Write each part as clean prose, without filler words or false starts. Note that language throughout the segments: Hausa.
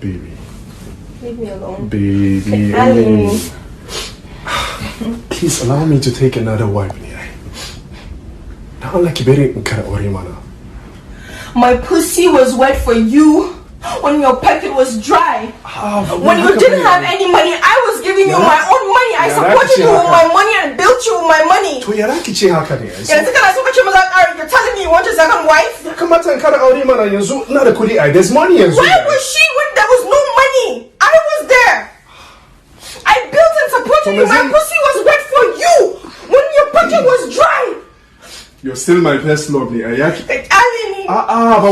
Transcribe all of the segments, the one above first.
baby. Leave me alone. Baby. Please allow me to take another wife. Now, like you better mana. My pussy was wet for you when your pocket was dry. When you didn't have any money, I was giving you my own money. I supported you with my money and built you with my money. You're telling me you want a second wife? There's money. Why was she when there was no money? I was there. I built and supported you. My pussy was wet for you when your pocket was dry. You're still my best love, but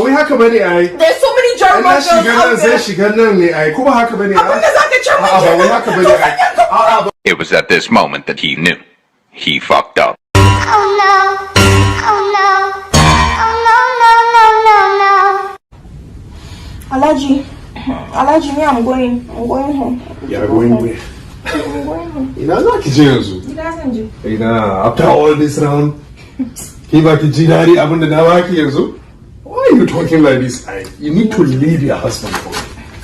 we have money. There's so many German girls out there. It was at this moment that he knew. He fucked up. Oh no. Oh no. Oh no, no, no, no, no. Alaji, me, I'm going home. You're going where? I'm going home. You know, after all this round, why are you talking like this? You need to leave your husband for me.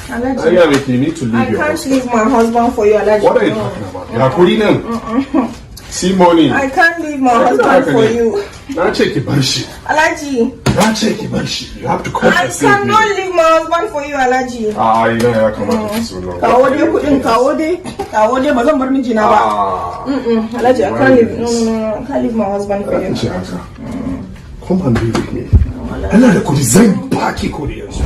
Alaji, you need to leave your can't husband. leave my husband for you, Alaji. What are you talking about? See money. I can't leave my husband for you. Now check your bullshit. Alaji. Now check your bullshit. You have to compensate me. I cannot leave my husband for you, Alaji. You know, come on. So long. Kawode, bazan bar miji na ba. Alaji, I can't leave. No, I can't leave my husband for you. Come and be with me. Allah da kudi zan baki kudi yanzu.